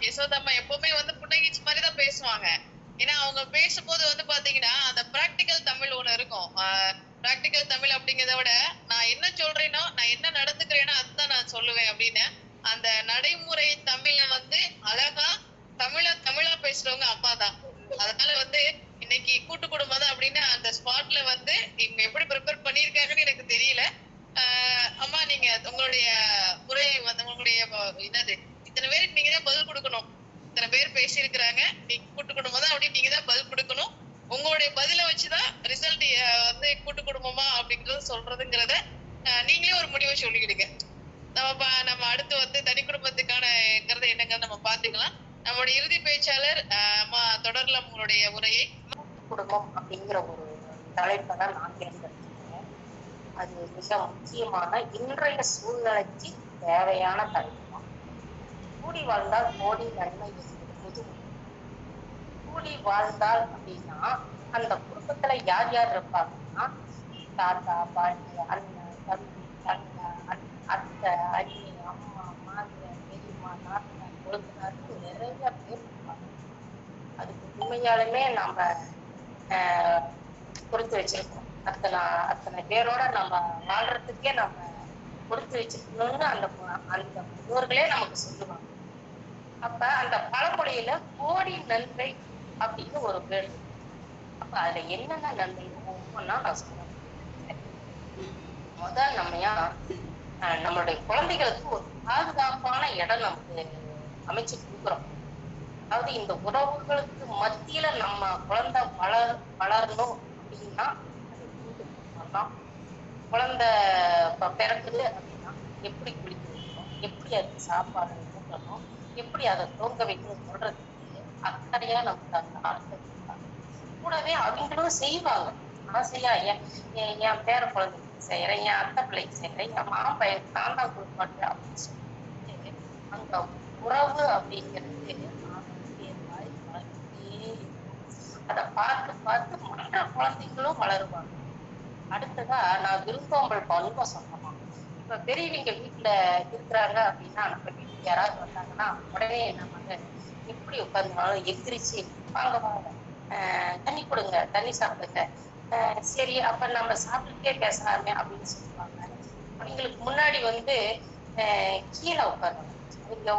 யசோதாம்மா எப்பவுமே வந்து புன்னகைச்சு மாதிரி தான் பேசுவாங்க. ஏன்னா அவங்க பேசும்போது வந்து பாத்தீங்கன்னா அந்த பிராக்டிக்கல் தமிழ் ஒண்ணு இருக்கும். பிராக்டிக்கல் தமிழ் அப்படிங்கிறத விட நான் என்ன சொல்றேனோ நான் என்ன நடந்துக்கிறேனோ அதுதான் நான் சொல்லுவேன் அப்படின்னு அந்த நடைமுறை தமிழ வந்து அழகா தமிழா பேசுறவங்க அம்மா தான். அதனால வந்து இன்னைக்கு கூட்டு குடும்பம் தான் அப்படின்னு அந்த ஸ்பாட்ல வந்து இவங்க எப்படி ப்ரிப்பேர் பண்ணிருக்காங்கன்னு எனக்கு தெரியல. அம்மா நீங்க உங்களுடைய உரையை வந்து உங்களுடைய என்னது இத்தனை பேருக்கு நீங்க தான் பதில் கொடுக்கணும். இத்தனை பேர் பேசியிருக்கிறாங்க, நீங்க கூட்டு குடும்பம் தான் அப்படின்னு நீங்க தான் பதில் கொடுக்கணும். உங்களுடைய பதில வச்சுதான் ரிசல்ட் வந்து கூட்டு குடும்பமா அப்படிங்கறத சொல்றதுங்கிறத நீங்களே ஒரு முடிவை சொல்லிக்கிடுங்க. நம்ம அடுத்து வந்து தனி குடும்பத்துக்கான என்னங்கிறத நம்ம பாத்துக்கலாம். நம்மளுடைய இறுதி பேச்சாளர் அம்மா தொடரலாம் உங்களுடைய உரையை. குடும்பம் அப்படிங்கிற ஒரு தலைப்பை தான் நான் தேர்ந்தெடுத்திருக்கேன். அது மிக முக்கியமான இன்றைய சூழ்நிலைக்கு தேவையான தலைப்பு தான். கூடி வாழ்ந்தால் கோடி நன்மை என்பது கூடி வாழ்ந்தால் அப்படின்னா அந்த குடும்பத்துல யார் யார் இருப்பாங்கன்னா தாத்தா, பாட்டி, அண்ணன், தம்பி, தங்கை, அத்தை, அண்ணி, அம்மா, மாமியார், பெரியம்மா, நாத்தனார், கொழுந்தனார்னு நிறைய பேர் இருப்பாங்க. அதுக்கு உண்மையாலுமே நம்ம கொடுத்து வச்சிருக்கோம். அத்தனை பேரோட நம்ம வாழ்றதுக்கே நம்ம கொடுத்து வச்சிருக்கணும்னு அந்த முன்னோர்களே நமக்கு சொல்லுவாங்க. அப்ப அந்த பழமொழியில கோடி நன்மை அப்படின்னு ஒரு பேர். அப்ப அதுல என்னென்ன நன்மை ஒவ்வொன்னா நான் சொல்றேன். முதல் நம்மையா நம்மளுடைய குழந்தைகளுக்கு ஒரு பாதுகாப்பான இடம் நமக்கு அமைச்சு கொடுக்குறோம். அதாவது இந்த உறவுகளுக்கு மத்தியில நம்ம குழந்தை வளரணும் அப்படின்னா குழந்தை பிறக்குது அப்படின்னா எப்படி குளிக்க வைக்கணும், எப்படி அதுக்கு சாப்பாடு ஊட்டணும், எப்படி அதை தூங்க வைக்கணும் சொல்றதுக்கு அக்கறையா நமக்கு அந்த ஆட்கள் இருக்காங்க. கூடவே அவங்களும் செய்வாங்க. ஆசையா என் பேர குழந்தைக்கு செய்யறேன், என் அத்தை பிள்ளைக்கு செய்யறேன், என் மாம்பையனுக்கு நான் தான் கொடுப்பாட்டேன் அப்படின்னு சொல்லிட்டு அந்த உறவு அப்படிங்கிறது அதை பார்த்து பார்த்து மற்ற குழந்தைங்களும் வளருவாங்க. அடுத்ததா நான் விருந்தோம்பல் பண்பை சொல்லணும். இப்ப பெரியவங்க வீட்டுல இருக்கிறாங்க அப்படின்னா நம்ம வீட்டுக்கு யாராவது வந்தாங்கன்னா உடனே நம்ம எப்படி உட்கார்ந்தாலும் எந்திரிச்சு வாங்க வாங்க தண்ணி கொடுங்க, தண்ணி சாப்பிடுங்க, சரி அப்ப நம்ம சாப்பிட்டுட்டே பேசலாமே அப்படின்னு சொல்லுவாங்க. அவங்களுக்கு முன்னாடி வந்து கீழே உட்காருவாங்க. இங்க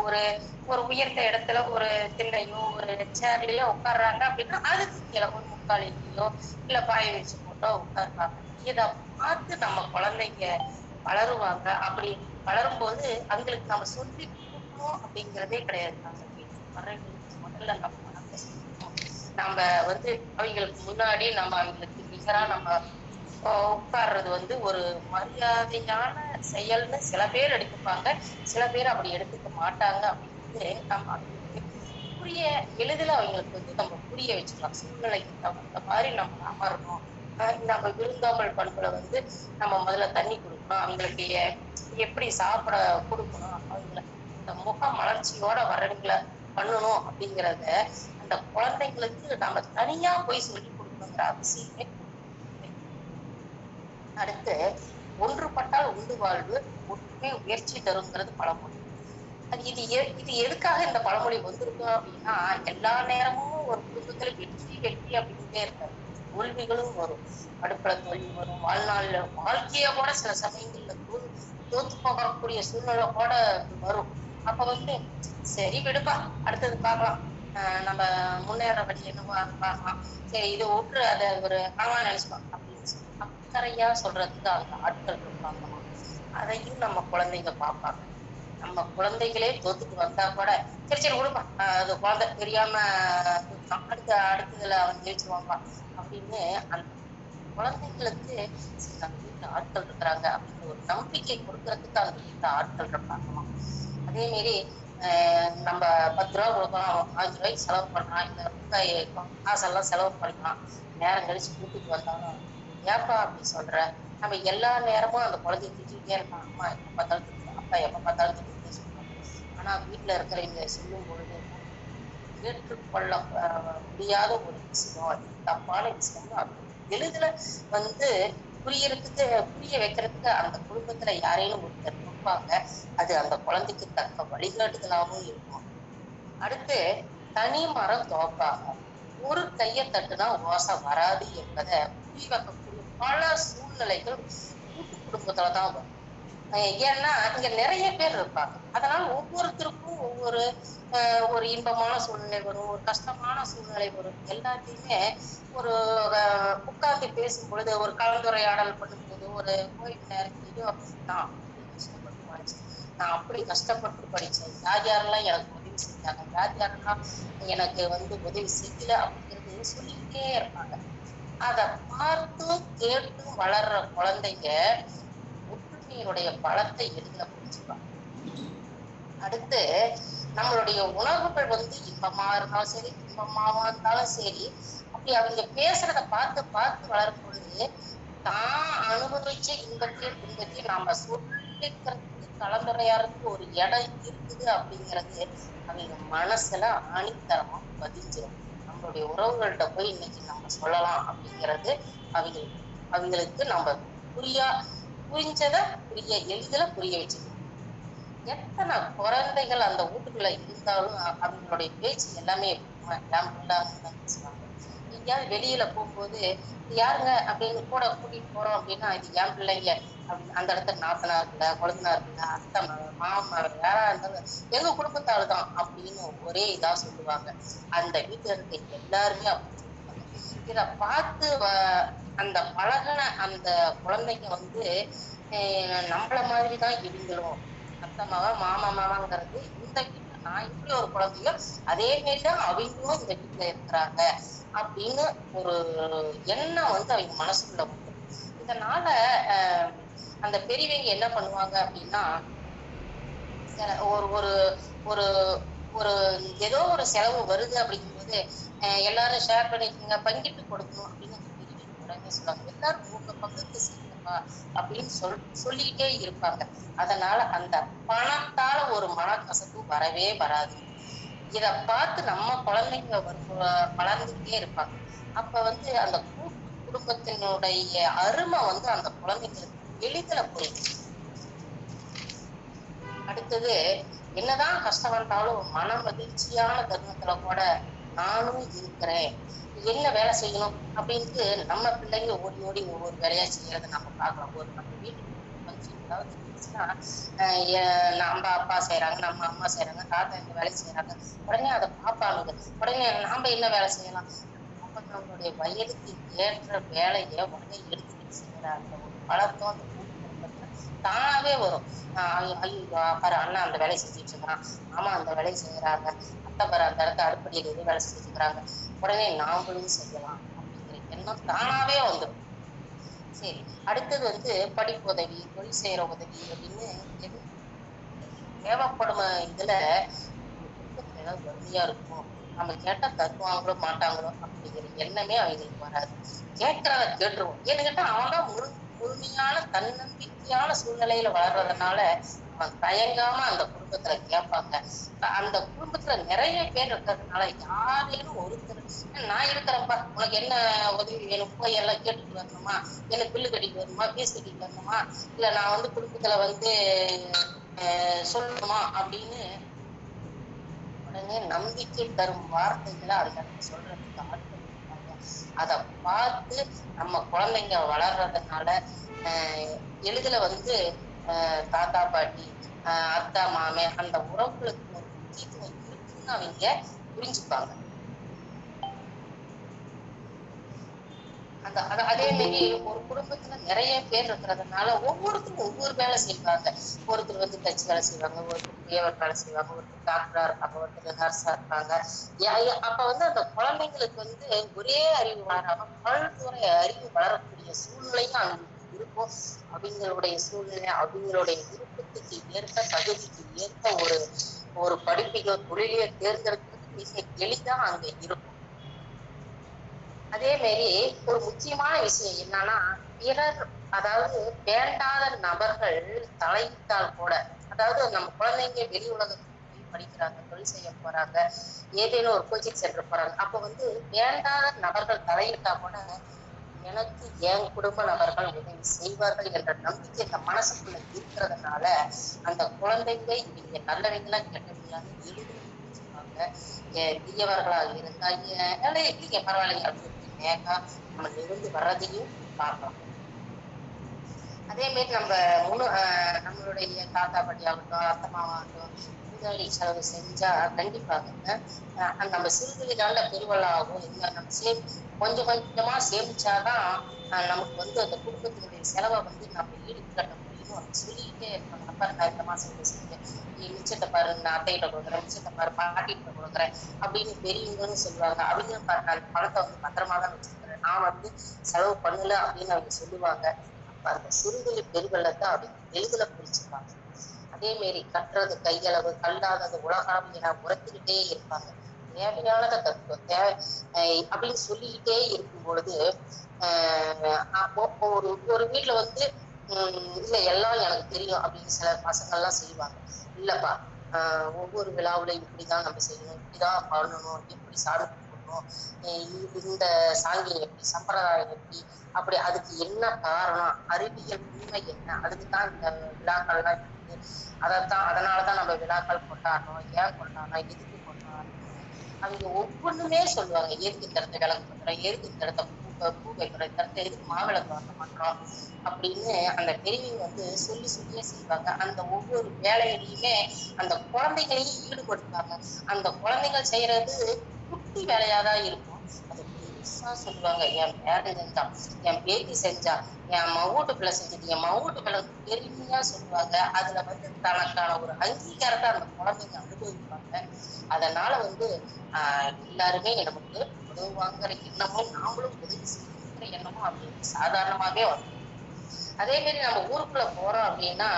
ஒரு உயர்ந்த இடத்துல ஒரு திண்ணையோ ஒரு சேர்லயோ உட்கார்றாங்க அப்படின்னா அதுக்கு கீழே ஒரு முக்காலிலையோ இல்ல பாய வச்சு போட்டோ உட்காருவாங்க. இதை பார்த்து நம்ம குழந்தைங்க வளருவாங்க. அப்படி வளரும்போது அவங்களுக்கு நம்ம சொல்லி கொடுக்கணும் அப்படிங்கிறதே கிடையாது. நம்ம வீட்டுக்கு முதல்ல நம்ம வந்து அவங்களுக்கு முன்னாடி நம்ம அவங்களுக்கு நிகரா நம்ம உட்கார்றது வந்து ஒரு மரியாதையான செயல்னு சில பேர் எடுத்துப்பாங்க, சில பேர் அப்படி எடுத்துக்க மாட்டாங்க. அப்படின்னு நம்ம எளிதில் அவங்களுக்கு வந்து நம்ம புரிய வச்சுக்கலாம். சூழ்நிலைக்கு தகுந்த மாதிரி நம்ம அமரணும். நம்ம விருந்தோம்பல் பண்புல வந்து நம்ம முதல்ல தண்ணி கொடுக்கணும், அவங்களுக்கு எப்படி சாப்பிட கொடுக்கணும், அவங்கள இந்த முக மலர்ச்சியோட வரங்களை பண்ணணும் அப்படிங்கிறத அந்த குழந்தைங்களுக்கு நம்ம தனியா போய் சொல்லி கொடுக்கணுங்கிற அவசியமே. அடுத்து ஒன்றுபட்டால் உண்டு வாழ்வு, ஒற்றுமை முயற்சி தருங்கிறது பழமொழி. அது இது எதுக்காக இந்த பழமொழி வந்திருக்கும் அப்படின்னா எல்லா நேரமும் ஒரு குடும்பத்துல வெற்றி அப்படின்ட்டே இருக்காது. தோல்விகளும் வரும், அடுப்புல தோல்வி வரும், வாழ்க்கைய கூட சில சமயங்கள்ல தோத்து போகக்கூடிய சூழ்நிலை கூட வரும். அப்ப வந்து சரி விடுப்பா, அடுத்தது பார்க்கலாம், நம்ம முன்னேற வழி என்னவா பார்க்கலாம், சரி இது விட்டு அதை ஒரு ஆமா நினைச்சுப்பாங்க அப்படின்னு சொல்லி அக்கறையா சொல்றதுக்கு அந்த ஆட்கள் இருப்பாங்க. அதையும் நம்ம குழந்தைங்க பார்ப்பாங்க. நம்ம குழந்தைகளே தோத்துட்டு வந்தா கூட சரி சரி விடுப்பா, அது குழந்தை தெரியாம அடுத்ததுல அவன் ஜெயிச்சுவாங்க அப்படின்னு அந்த குழந்தைங்களுக்கு நம்ம வீட்டுல ஆட்கள் இருக்கிறாங்க அப்படின்னு ஒரு நம்பிக்கை கொடுக்கறதுக்கு அந்த வீட்டுல ஆட்கள் இருப்பாங்கம்மா. அதே மாரி நம்ம 10 ரூபா கொடுக்கலாம், 5 ரூபாய்க்கு செலவு பண்ணலாம், இந்த காசெல்லாம் செலவு பண்ணலாம், நேரம் கழிச்சு வீட்டுக்கு வந்தாலும் ஏப்பா அப்படி சொல்ற, நம்ம எல்லா நேரமும் அந்த குழந்தைய திட்டிகிட்டே இருக்கான், அம்மா எப்ப பார்த்தாலும் திட்டு, அப்பா எப்ப பார்த்தாலும் திட்டு சொல்லுவாங்க. ஆனா வீட்டுல இருக்கிறவங்க சொல்லும் பொழுது ஏற்றுக்கொள்ள முடியாத ஒரு விஷயம், அது தப்பான விஷயம். அது எளிதில் வந்து புரிய வைக்கிறதுக்கு அந்த குடும்பத்துல யாரேனும் ஒருத்தர் இருப்பாங்க. அது அந்த குழந்தைக்கு தக்க வழிகாட்டுதலாகவும் இருக்கும். அடுத்து தனி மரம் தோப்பாக, ஒரு கையை தட்டுனா ஓசை வராது என்பதை புரிய வைக்கக்கூடிய பல சூழ்நிலைகள் கூட்டு குடும்பத்துலதான் வரும். ஏன்னா இங்க நிறைய பேர் இருப்பாங்க. அதனால ஒவ்வொருத்தருக்கும் ஒவ்வொரு ஒரு இன்பமான சூழ்நிலை வரும், ஒரு கஷ்டமான சூழ்நிலை வரும். எல்லாத்தையுமே ஒரு உட்கார்ந்து பேசும் பொழுது, ஒரு கலந்துரையாடல் பண்ணும்போது, ஒரு ஓய்வு நேரத்திலேயோ நான் கஷ்டப்பட்டு படிச்சேன், நான் அப்படி கஷ்டப்பட்டு படிச்சேன், யார் யாரெல்லாம் எனக்கு உதவி செஞ்சாங்க, யார் யாரெல்லாம் எனக்கு உதவி செய்யல அப்படிங்கிறது சொல்லிக்கிட்டே இருப்பாங்க. அதை பார்த்தும் கேட்டும் வளர்ற குழந்தைங்க ஒற்றுமையினுடைய பலத்தை எளிதில் புரிஞ்சுப்பாங்க. அடுத்து நம்மளுடைய உணர்வுகள் இன்பமா இருந்தாலும் சரி, துன்பமாவா இருந்தாலும் சரி, அப்படி அவங்க பேசுறத பார்த்து பார்த்து வளரும் பொழுது தான் அனுபவிச்ச இன்பத்தையும் துன்பத்தையும் நாம சொல்லிக்கிறதுக்கு கலந்துரையாடுறதுக்கு ஒரு இடம் இருக்குது அப்படிங்கிறது அவங்க மனசுல ஆணித்தரமா பதிஞ்சிடும். நம்மளுடைய உறவுகள்கிட்ட போய் இன்னைக்கு நம்ம சொல்லலாம் அப்படிங்கிறது அவங்களுக்கு நம்ம புரிஞ்சதை எளிதில புரிய வச்சுக்கணும். எத்தனை குழந்தைகள் அந்த வீட்டுக்குள்ள இருந்தாலும் அவங்களுடைய பேச்சு எல்லாமே பேசுவாங்க. எங்கேயாவது வெளியில போகும்போது யாருங்க அப்படின்னு கூட கூட்டிட்டு போறோம் அப்படின்னா, இது என் பிள்ளைங்க அப்படின்னு அந்த இடத்துல நாத்தனார் இருக்குல்ல, கொழுந்தனார் இருக்குல்ல, அத்தை மாமா யாரா இருந்தாலும் எங்க குடும்பத்தால் தான் அப்படின்னு ஒரே இதா சொல்லுவாங்க. அந்த வீட்டுல இருக்க எல்லாருமே அப்படி சொல்லுவாங்க. இத பார்த்து அந்த பழகின அந்த குழந்தைங்க நம்மள மாதிரிதான் இவங்களும் அத்தை மாமா மாமாங்கிறது இந்த வீட்டுல நான் இப்படி ஒரு குழந்தையோ அதே மாதிரிதான் அவங்களும் இந்த வீட்டுல இருக்கிறாங்க அப்படின்னு ஒரு எண்ணம் அவங்க மனசுக்குள்ள வந்து. இதனால அந்த பெரியவங்க என்ன பண்ணுவாங்க அப்படின்னா, ஒரு ஒரு ஒரு ஒரு ஏதோ ஒரு செலவு வருது அப்படிங்கும்போது எல்லாரும் ஷேர் பண்ணிக்கோங்க, பங்கிட்டு கொடுக்கணும் அப்படின்னு பெரியவங்க உடனே சொல்லுவாங்க. எல்லாரும் உங்க பங்குக்கு செய்யுங்கப்பா அப்படின்னு சொல்லிக்கிட்டே இருப்பாங்க. அதனால அந்த பணத்தால ஒரு மனக்கசப்பு வரவே வராது. இத பார்த்து நம்ம குழந்தைங்க வளர்ந்துகிட்டே இருப்பாங்க. அப்ப அந்த கூட்டு குடும்பத்தினுடைய அருமை அந்த குழந்தைங்களுக்கு எளிதில புரியும். அடுத்தது என்னதான் கஷ்டம் வந்தாலும் மன மகிழ்ச்சியான தருணத்துல கூட நானும் இருக்கிறேன், என்ன வேலை செய்யணும் அப்படின்ட்டு நம்ம பிள்ளைங்க ஓடி ஓடி ஒவ்வொரு வேலையா செய்யறத நம்ம பார்க்கலாம். ஒரு நம்ம வீட்டுக்கு நம்ம அப்பா செய்யறாங்க, நம்ம அம்மா செய்யறாங்க, தாத்தா இந்த வேலை செய்யறாங்க, உடனே அதை பார்ப்பாங்க. உடனே நாம என்ன வேலை செய்யலாம், நம்மளுடைய வயதுக்கு ஏற்ற வேலையை உடனே எடுத்துக்கிட்டு செய்யறாங்க. ஒரு பழக்கம் அந்த கூட்டு குடும்பத்துல தானாவே வரும். ஐயோ பாரு அண்ணா அந்த வேலையை செஞ்சுட்டு இருக்கிறான், மாமா அந்த வேலையை செய்யறாங்க, அத்தை பாரு அந்த இடத்த அடுப்படியில் எது வேலை செஞ்சுட்டு இருக்கிறாங்க, உடனே நாமளும் செய்யலாம் அப்படிங்கிற எண்ணம் தானாவே வந்துடும். சரி, அடுத்தது படிப்பு உதவி, தொழில் செய்யற உதவி அப்படின்னு தேவைப்படும். இதுல குடும்பத்துல ஏதாவது வறுமையா இருக்கும், நம்ம கேட்டா தருவாங்களோ மாட்டாங்களோ அப்படிங்கிற எண்ணமே அவங்களுக்கு வராது. கேட்கறத கேட்டுருவோம். ஏன்னு கேட்டா அவன்தான் முழுமையான தன்னம்பிக்கையான சூழ்நிலையில வளர்றதுனால அவன் தயங்காம அந்த குடும்பத்துல கேட்பாங்க. அந்த குடும்பத்துல நிறைய பேர் இருக்கிறதுனால யாரேனும் ஒருத்தர் நான் இருக்கிறப்பா உனக்கு என்ன உதவி வேணும், போய் எல்லாம் கேட்டுட்டு வரணுமா, எனக்கு பில்லு கட்டிட்டு வரணுமா, ஃபீஸ் கட்டிட்டு வரணுமா, இல்ல நான் குடும்பத்துல சொல்லணுமா அப்படின்னு உடனே நம்பிக்கை தரும் வார்த்தைகளை அதுக்கு சொல்றதுக்கு ஆட்கள் இருக்காங்க. அதை பார்த்து நம்ம குழந்தைங்க வளர்றதுனால எளிதில தாத்தா பாட்டி அத்தா மாமே அந்த உறவுகளுக்கு ஒரு முக்கியத்துவம் இருக்குன்னு அவங்க புரிஞ்சுப்பாங்க. அதே மாதிரி ஒரு குடும்பத்துல நிறைய பேர் இருக்கிறதுனால ஒவ்வொருத்தரும் ஒவ்வொரு வேலை செய்வாங்க. ஒருத்தர் தச்சு வேலை செய்வாங்க, ஒருத்தர் தேவர் வேலை செய்வாங்க, ஒருத்தர் டாக்டரா இருப்பாங்க, ஒருத்தர் நர்ஸா இருப்பாங்க. அப்ப அந்த குழந்தைங்களுக்கு ஒரே அறிவு வளராம பல்துறை அறிவு வளரக்கூடிய சூழ்நிலையும் அவங்களுக்கு இருக்கும். அவங்களுடைய சூழ்நிலை அவங்களுடைய விருப்பத்துக்கு ஏற்ப தகுதிக்கு ஏற்ப ஒரு படிப்பையோ தொழிலையோ தேர்ந்தெடுக்கிறது மிக எளிதா அங்க இருக்கும். அதே மாதிரி ஒரு முக்கியமான விஷயம் என்னன்னா, பிறர் அதாவது வேண்டாத நபர்கள் தலையிட்டால் கூட, அதாவது நம்ம குழந்தைங்க வெளி உலகத்துக்கு போய் படிக்கிறாங்க, தொழில் செய்ய போறாங்க, ஏதேனும் ஒரு கோச்சிங் சென்டர் போறாங்க, அப்ப வேண்டாத நபர்கள் தலையிட்டா கூட எனக்கு என் குடும்ப நபர்கள் உதவி செய்வார்கள் என்ற நம்பிக்கை இந்த மனசுக்குள்ள இருக்கிறதுனால அந்த குழந்தைங்க இவங்க நல்லவங்களா கெட்டவங்களான்னு எளிதில் புரிஞ்சுப்பாங்க. தீயவர்களாக இருந்தா இல்லைங்க பரவாயில்லைங்க அப்படின்னு நேக்கா நம்ம நிமிர்ந்து வர்றதையும் பார்க்கலாம். அதே மாதிரி நம்ம நம்மளுடைய தாத்தா பாட்டி ஆகட்டும், அத்தை மாமாகட்டும், விருந்தாளி செலவு செஞ்சா கண்டிப்பாக நம்ம சிறுதுளினால பெருவெள்ளம் ஆகும். இல்ல நம்ம கொஞ்சம் கொஞ்சமா சேமிச்சாதான் நமக்கு வந்து அந்த குடும்பத்தினுடைய செலவை வந்து நம்ம ஈடுகட்ட முடியும் அப்படின்னு சொல்லிக்கிட்டே இருப்பாங்க. அப்ப நான் இந்த மாசம் இதை செஞ்சேன், நீ மிச்சத்தை பாரு, நான் அத்தைகிட்ட கொடுக்குறேன், மிச்சத்தை பாரு பாட்டிகிட்ட கொடுக்குறேன் அப்படின்னு பெரியவங்கன்னு சொல்லுவாங்க. அவங்க நான் பணத்தை வந்து பத்திரமா தான் வச்சிருக்கிறேன், நான் வந்து செலவு பண்ணல அப்படின்னு அவங்க சொல்லுவாங்க. அந்த சிறுதுளி பெருவெள்ளத்தை அப்படி எளிதில புரிச்சுப்பாங்க. அதே மாரி கட்டுறது கையளவு கல்லாதது உலகாவி என உரைத்துக்கிட்டே இருப்பாங்க. தேவையானதை கற்கும் அப்படின்னு சொல்லிக்கிட்டே இருக்கும் பொழுது ஒரு ஒரு வீட்டுல வந்து இல்ல எல்லாம் எனக்கு தெரியும் அப்படின்னு சில பசங்கள்லாம் செய்வாங்க. இல்லப்பா, ஒவ்வொரு விழாவிலையும் இப்படிதான் நம்ம செய்யணும், இப்படிதான் பண்ணணும், எப்படி சாமி கும்பிடணும், இந்த சாங்கியம் எப்படி, சம்பிரதாயம் எப்படி, அப்படி அதுக்கு என்ன காரணம், அறிவியல் உண்மை என்ன, அதுக்குதான் இந்த விழாக்கள்லாம் இருக்கு, அதனாலதான் நம்ம விழாக்கள் கொண்டாடணும், ஏன் கொண்டாடணும், எதுக்கு கொண்டாடணும், அவங்க ஒவ்வொன்றுமே சொல்லுவாங்க. எதுக்கு இந்த இடத்த விளக்கு பண்றோம், எதுக்கு இந்த இடத்த பூ வைக்கிறோம், இந்த இடத்த எதுக்கு மாவிளக்கு வாங்க பண்றோம் அப்படின்னு அந்த பெரியவங்க வந்து சொல்லி சொல்லியே செய்வாங்க. அந்த ஒவ்வொரு வேலையிலையுமே அந்த குழந்தைகளையும் ஈடுபடுத்துவாங்க. அந்த குழந்தைகள் செய்யறது குட்டி வேலையாதான் இருக்கும், அது பெருசா சொல்லுவாங்க. என் பேரன் செஞ்சான், என் பேத்தி செஞ்சா, என் மவுட்டு பிள்ளை செஞ்சது, என் மவுட்டு பிள்ளை பெருமையா சொல்லுவாங்க. அதுல வந்து தனக்கான ஒரு அங்கீகாரத்தை அந்த குழந்தைங்க அனுபவிப்பாங்க. அதனால வந்து எல்லாருமே நமக்கு உதவுவாங்கிற எண்ணமும் நாமளும் உதவி செய்யணுங்கிற எண்ணமும் அவங்களுக்கு சாதாரணமாவே வரும். அதே மாதிரி நம்ம ஊருக்குள்ள போறோம் அப்படின்னா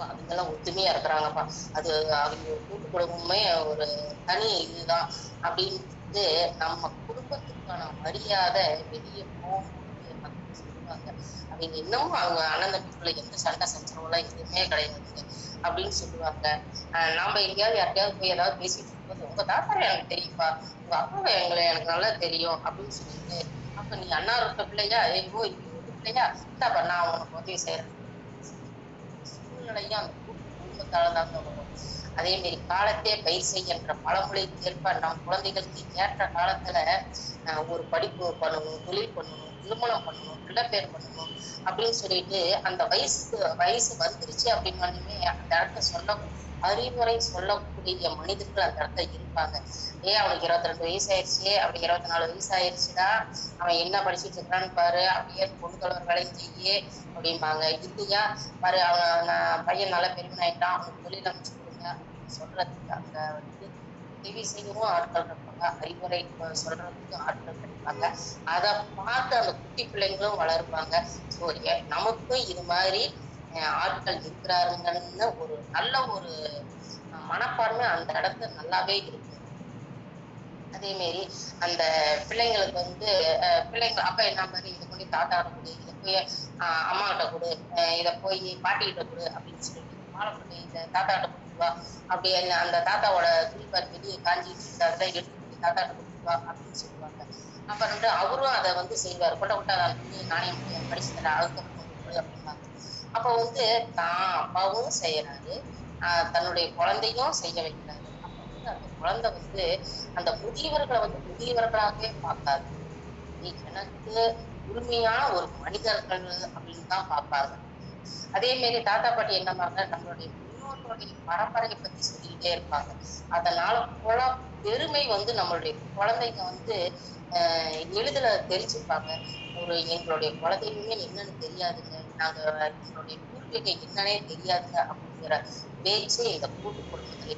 அவங்கெல்லாம் ஒத்துமையா இருக்கிறாங்கப்பா, அது அவங்க கூட்டு குடும்பமே ஒரு தனி இதுதான் அப்படின்ட்டு நம்ம குடும்பத்துக்கான மரியாதை வெளியே போகும்போது மக்கள் சொல்லுவாங்க. அவங்க இன்னமும் அவங்க அண்ணன் தம்பிக்குள்ள எந்த சண்டை சச்சரவுலாம் எதுவுமே கிடையாதுங்க அப்படின்னு சொல்லுவாங்க. நாம எங்கேயாவது யார்கிட்டயாவது போய் ஏதாவது பேசிட்டு இருக்கும்போது உங்க தாத்தா எனக்கு தெரியும்பா, உங்க அப்பா எனக்கு நல்லா தெரியும் அப்படின்னு சொல்லிட்டு, அப்ப நீ அண்ணா இருக்க பிள்ளையா, ஐயோ இவங்க பிள்ளையா, இந்தாப்பா நான் உனக்கு உதவி செய்யறேன் சூழ்நிலையும் அந்த குடும்பத்தாலதாங்க வரும். அதே மாதிரி காலத்தே பயிர் செய்கின்ற பழமொழிக்கு ஏற்ப நம் குழந்தைகளுக்கு ஏற்ற காலத்துல ஒரு படிப்பு பண்ணணும், தொழில் பண்ணணும், திருமணம் பண்ணணும், பிள்ளைப்பேர் பண்ணணும் அப்படின்னு சொல்லிட்டு அந்த வயசு வந்துருச்சு அப்படின்னாலுமே அந்த இடத்த சொல்ல அறிவுரை சொல்லக்கூடிய மனிதர்கள் அந்த இடத்துல இருப்பாங்க. அவனுக்கு 22 வயசு ஆயிடுச்சு, அவனுக்கு 24 வயசு ஆயிடுச்சுடா, அவன் என்ன படிச்சுட்டு இருக்கிறான்னு பாரு, அப்படியே பொண்ணு கலர் வேலையும் செய்ய அப்படிம்பாங்க. இல்லையா பாரு, அவன் பையன் நல்ல பெருமையாயிட்டான், அவனுக்கு தொழில் அமைச்சு கொடுங்க அப்படின்னு சொல்றதுக்கு அங்க வந்து உதவி செய்யவும் ஆட்கள் இருப்பாங்க, அறிவுரை சொல்றதுக்கு ஆட்கள் இருப்பாங்க. அதை பார்த்து அந்த குட்டி பிள்ளைங்களும் வளருவாங்க. ஸோ நமக்கும் இது மாதிரி ஆட்கள் இருக்கிறாருங்கன்னு ஒரு நல்ல ஒரு மனப்பான்மை அந்த இடத்துல நல்லாவே இருக்கும். அதே மாதிரி அந்த பிள்ளைங்களுக்கு வந்து பிள்ளைங்க அப்ப என்ன மாதிரி இதை கொண்டு தாத்தாட்ட கொடு, இதை போய் அம்மா கிட்ட கொடு, இதை போய் பாட்டிகிட்ட கொடு அப்படின்னு சொல்லிட்டு மாலை கொண்டு இந்த தாத்தாட்ட கொடுத்துவா, அப்படி அந்த தாத்தாவோட துணிப்பார் வெளியே காஞ்சிட்டு அதை எடுத்து போய் தாத்தாட்ட கொடுத்துவா அப்படின்னு சொல்லுவாங்க. அப்புறம் வந்து அவரும் அதை வந்து செய்வார், கொண்ட விட்டா நாணயம் படிச்சு தர அதுக்கப்புறம் கொடு அப்படிம்பாங்க. அப்ப வந்து தான் அப்பாவும் செய்யறாரு, தன்னுடைய குழந்தையும் செய்ய வைக்கிறாரு. அப்ப வந்து அந்த குழந்தை வந்து அந்த முதியவர்களை வந்து முதியவர்களாகவே பார்க்காது, எனக்கு உரிமையான ஒரு மனிதர்கள் அப்படின்னு தான் பார்ப்பாங்க. அதே மாதிரி தாத்தா பாட்டி என்ன பண்ணாங்க, நம்மளுடைய முன்னோர்களுடைய பரம்பரையை பத்தி சொல்லிக்கிட்டே இருப்பாங்க. அதனால பெருமை வந்து நம்மளுடைய குழந்தைங்க வந்து எளிதில் தெரிஞ்சுப்பாங்க. எங்களுடைய குழந்தைங்களுமே என்னன்னு தெரியாதுங்க, நாங்க எங்களுடைய பூர்வீக என்னன்னே தெரியாதுங்க அப்படிங்கிற பேச்சே இந்த கூட்டு குடும்பத்துல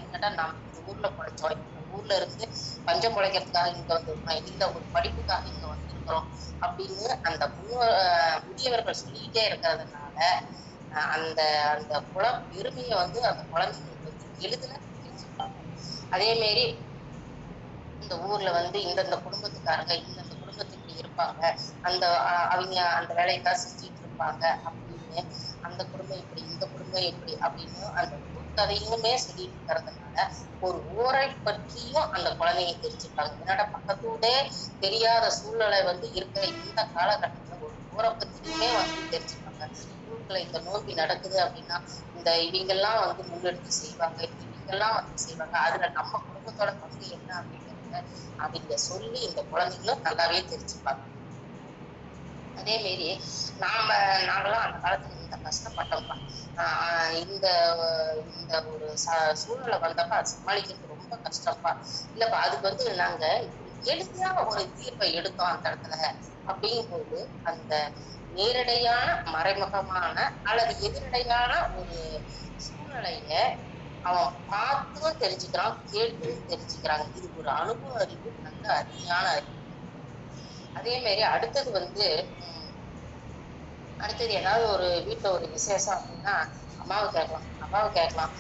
என்னன்னா, நாம் இந்த ஊர்ல படிச்சோம், இந்த ஊர்ல இருந்து பஞ்சம் பிழைக்கிறதுக்காக இங்க வந்திருக்கோம், இல்ல ஒரு படிப்புக்காக இங்க வந்திருக்கிறோம் அப்படின்னு அந்த முதியவர்கள் சொல்லிக்கிட்டே இருக்கிறதுனால அந்த அந்த பெருமையை வந்து அந்த குழந்தைங்களுக்கு வந்து எளிதில் தெரிஞ்சுப்பாங்க. அதே மாரி இந்த ஊர்ல வந்து இந்தந்த குடும்பத்துக்காரங்க இந்தந்த குடும்பத்துக்கு இருப்பாங்க, அந்த அவங்க அந்த வேலையை தான் செஞ்சுட்டு இருப்பாங்க அப்படின்னு அந்த குடும்பம் இப்படி இந்த குடும்பம் எப்படி அப்படின்னு அந்த கதையுமே சொல்லிட்டு இருக்கிறதுனால ஒரு ஊரை பற்றியும் அந்த குழந்தைங்க தெரிஞ்சுப்பாங்க. என்னோட பக்கத்தோட தெரியாத சூழ்நிலை வந்து இருக்கிற இந்த காலகட்டத்துல ஒரு ஊரை பற்றியுமே வந்து தெரிஞ்சுப்பாங்க. ஊருக்குள்ள இந்த நோக்கி நடக்குது அப்படின்னா இந்த இவங்கெல்லாம் வந்து முன்னெடுத்து செய்வாங்க, இவங்க இதெல்லாம் வந்து செய்வாங்க. அதுல நம்ம குடும்பத்தோட பங்கு என்ன அப்படிங்கிறத அவங்க சொல்லி இந்த குழந்தைங்களும் நல்லாவே தெரிஞ்சுப்பாங்க. அதே மாரி நாங்களாம் அந்த காலத்துல இந்த கஷ்டப்பட்டோம்ப்பா. இந்த இந்த ஒரு சூழ்நிலை வந்தப்ப அது சமாளிக்கிறது ரொம்ப கஷ்டம்ப்பா. இல்லப்பா அதுக்கு வந்து நாங்க எளிதா ஒரு தீர்வை எடுத்தோம் அந்த இடத்துல அப்படிங்கும்போது அந்த நேரடியான மறைமுகமான அல்லது எதிரடையான ஒரு சூழ்நிலைய அவன் பார்த்தும் தெரிஞ்சுக்கிறான், கேட்டும் தெரிஞ்சுக்கிறாங்க. இது ஒரு அனுபவ அறிவு, நல்ல அருமையான அறிவு. அதே மாதிரி அடுத்தது வந்து அடுத்தது ஏதாவது ஒரு வீட்டுல ஒரு விசேஷம் அப்படின்னா அம்மாவை கேட்கலாம், அப்பாவை கேட்கலாம்.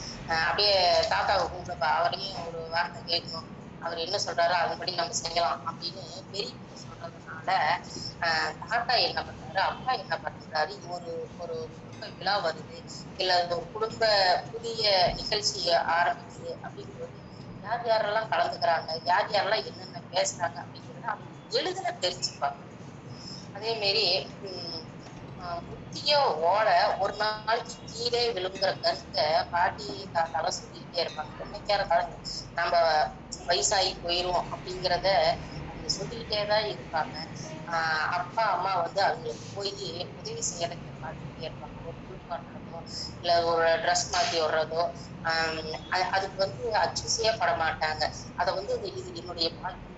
அப்படியே தாத்தாவை கூப்பிடுப்பா, அவரையும் ஒரு வார்த்தை கேட்கணும், அவர் என்ன சொல்றாரோ அதுபடி நம்ம செய்யலாம் அப்படின்னு பெரியவங்க சொல்றதுனால தாத்தா என்ன பண்றாரு, அப்பா என்ன பண்றாரு, ஒரு ஒரு குடும்ப விழா வருது, இல்ல ஒரு குடும்ப புதிய நிகழ்ச்சி ஆரம்பிக்குது அப்படிங்கும்போது யார் யாரெல்லாம் கலந்துக்கிறாங்க, யார் யாரெல்லாம் என்னென்ன பேசுறாங்க அப்படிங்கிறத அவங்க எளிதில தெரிஞ்சுப்பாங்க. அதே மாரி முத்திய ஓலை ஒரு நாளைக்கு கீழே விழுங்குற கருத்தை பாட்டி தாத்தாலாம் சொல்லிக்கிட்டே இருப்பாங்க. என்னைக்கா இருந்தாலும் நம்ம வயசாகி போயிரும் அப்படிங்கிறத அவங்க சொல்லிக்கிட்டே தான் இருப்பாங்க. அப்பா அம்மா வந்து அவங்களுக்கு போய் உதவி செய்யறதுக்கு பார்த்துக்கிட்டே இருப்பாங்க. ஒரு குளிப்பாட்டுறதோ இல்லை ஒரு ட்ரெஸ் மாற்றி விடுறதோ அதுக்கு வந்து அச்சு செய்யப்பட மாட்டாங்க. அதை வந்து இது என்னுடைய வாழ்க்கை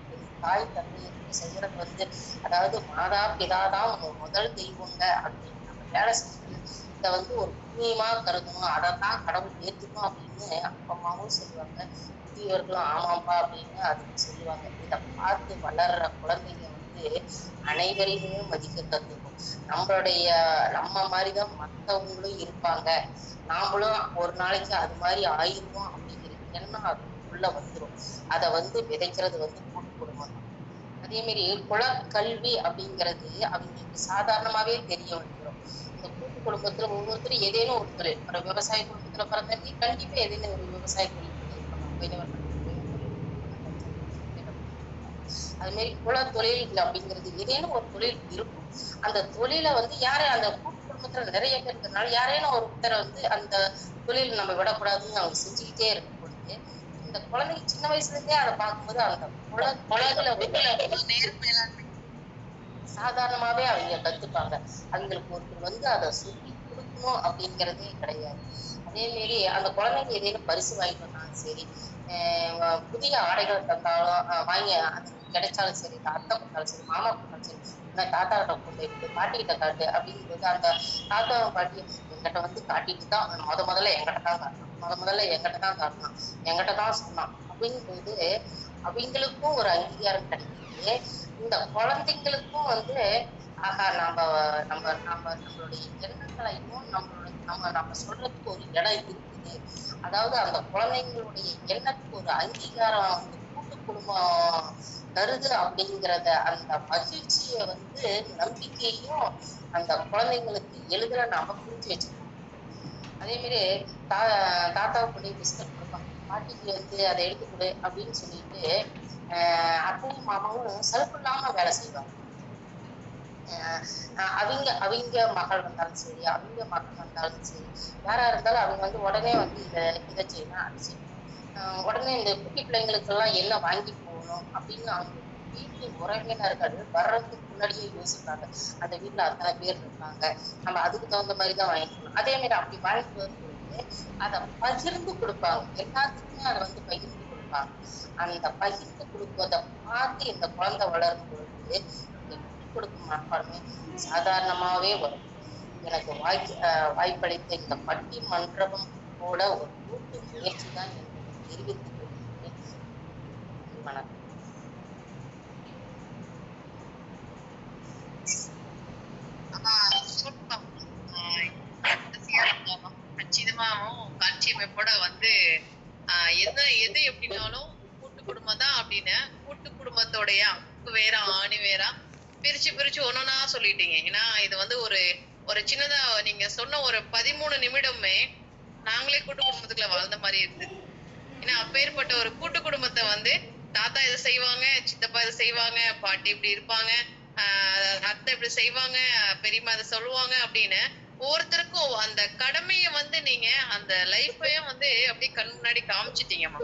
தாய் தந்தையருக்கு செய்யறது வந்து அதாவது மாதா பிதாதான் முதல் தெய்வங்க அப்படின்னு நம்ம வேலை செஞ்சு இதை வந்து ஒரு புண்ணியமா கருதணும், அதைத்தான் கடவுள் ஏற்றுக்கணும் அப்படின்னு அப்பா அம்மாவும் சொல்லுவாங்க, முதியவர்களும் ஆமாப்பா அப்படின்னு அதுக்கு சொல்லுவாங்க. இதை பார்த்து வளர்ற குழந்தைங்க வந்து அனைவரையுமே மதிக்க கத்துக்கும். நம்ம மாதிரிதான் மற்றவங்களும் இருப்பாங்க, நாமளும் ஒரு நாளைக்கு அது மாதிரி ஆயிருவோம் அப்படிங்கிற எண்ணம் அதுக்குள்ள வந்துடும். அதை வந்து விதைக்கிறது வந்து கூட்டு குடும்பம் தான். அதே மாதிரி குலக்கல்வி அப்படிங்கிறது அவங்களுக்கு சாதாரணமாவே தெரிய வந்துடும். இந்த கூட்டு குடும்பத்துல ஒவ்வொருத்தரும் ஏதேனும் ஒரு தொழில், ஒரு விவசாய குடும்பத்துல பிறந்தவங்க கண்டிப்பா ஏதேனும் ஒரு விவசாய தொழில் பண்ணியிருப்பாங்க. அது மாதிரி குல தொழில் அப்படிங்கிறது ஏதேனும் ஒரு தொழில் இருக்கும். அந்த தொழிலை வந்து அந்த கூட்டு குடும்பத்துல நிறைய பேர் இருக்கிறதுனால யாரேனும் ஒருத்தரை வந்து அந்த தொழில் நம்ம விடக்கூடாதுன்னு அவங்க செஞ்சுக்கிட்டே இருக்கும் பொழுது இந்த குழந்தைங்க சின்ன வயசுல இருந்தே அதை பார்க்கும்போது அந்த சாதாரணமாவே அவங்க கத்துப்பாங்க. அவங்களுக்கு ஒருத்தர் வந்து அதை சொல்லி கொடுக்கணும் அப்படிங்கிறதே கிடையாது. அதே மாரி அந்த குழந்தைங்க ஏதேனும் பரிசு வாங்கிட்டு வந்தாலும் சரி, புதிய ஆடைகள் தந்தாலும் வாங்கி அது கிடைச்சாலும் சரி, அத்தை கொடுத்தாலும் சரி, மாமா கொடுத்தாலும் சரி, தாத்தா கிட்ட கொண்டு போயிட்டு பாட்டிக்கிட்ட காட்டு அப்படிங்கும்போது அந்த தாத்தா பாட்டி எங்கிட்ட வந்து காட்டிட்டு தான் முதல்ல எங்கிட்ட தான் காட்டணும், முதல்ல எங்கிட்ட தான் காட்டணும், எங்கிட்ட தான் சொன்னான் அப்படிங்கும்போது அவங்களுக்கும் ஒரு அங்கீகாரம் கிடைக்குது. இந்த குழந்தைங்களுக்கும் வந்து ஆஹா நம்மளுடைய எண்ணங்களையும் நம்ம சொல்றதுக்கு ஒரு இடம் இருக்குது. அதாவது அந்த குழந்தைங்களுடைய எண்ணத்துக்கு ஒரு அங்கீகாரம் வந்து கூட்டு குடும்பம் தருது அப்படிங்கிறத அந்த மகிழ்ச்சியை வந்து நம்பிக்கையும் அந்த குழந்தைங்களுக்கு எளிதில் நாம புரிஞ்சு வச்சுக்கணும். அதே மாதிரி தாத்தாவுக்கு கொண்டு பிஸ்கட் கொடுப்பாங்க, பாட்டிக்கு வந்து அதை எடுத்து கொடு அப்படின்னு சொல்லிட்டு அத்தையும் மாமாவும் செலவு இல்லாம வேலை செய்வாங்க. அவங்க மகள் வந்தாலும் சரி, அவங்க மகன் வந்தாலும் சரி, யாரா இருந்தாலும் அவங்க வந்து உடனே வந்து இதை செய்யணும், அது செய்யணும். உடனே இந்த குட்டி பிள்ளைங்களுக்கு எல்லாம் என்ன வாங்கி போகணும் அப்படின்னு அவங்க வீட்டு உறவினர்கள் வர்றதுக்கு முன்னாடியே யோசிப்பாங்க. அந்த வீட்டுல அத்தனை பேர் இருப்பாங்க, நம்ம அதுக்கு தகுந்த மாதிரிதான் வாங்கிக்கணும். அதே மாதிரி அப்படி வாங்கிட்டு வரும்போது அதை பகிர்ந்து கொடுப்பாங்க, எல்லாத்துக்குமே அதை வந்து பகிர்ந்து கொடுப்பாங்க. அந்த பகிர்ந்து கொடுப்பதை பார்த்து இந்த குழந்தை வளரும் பொழுது கொடுக்கும் மனப்பான்மை சாதாரணமாவே வரும். எனக்கு வாய்ப்பளித்த இந்த பட்டி மன்றமும் கூட ஒரு கூட்டு முயற்சி தான் என்று தெரிவித்துக் கொள்கிறேன். வணக்கம். நிச்சயமாவும் காட்சி அமைப்போட வந்து எது எப்படின்னாலும் கூட்டு குடும்பம் தான் அப்படின்னு கூட்டு குடும்பத்தோடைய அப்பு வேற ஆணி வேற பிரிச்சு ஒன்னொன்னா சொல்லிட்டீங்க. ஏன்னா இது வந்து ஒரு சின்னதா நீங்க சொன்ன ஒரு 13 நிமிடமே நாங்களே கூட்டு குடும்பத்துக்குள்ள வாழ்ந்த மாதிரி இருக்கு. ஏன்னா அப்பேற்பட்ட ஒரு கூட்டு குடும்பத்தை வந்து தாத்தா இதை செய்வாங்க, சித்தப்பா இதை செய்வாங்க, பாட்டி இப்படி இருப்பாங்க, அத்தை இப்படி செய்வாங்க, பெரியம்மா இதை சொல்லுவாங்க அப்படின்னு ஒவ்வொருத்தருக்கும் அந்த கடமைய வந்து நீங்க அந்த லைஃபையும் வந்து அப்படியே கண் முன்னாடி காமிச்சிட்டீங்கம்மா.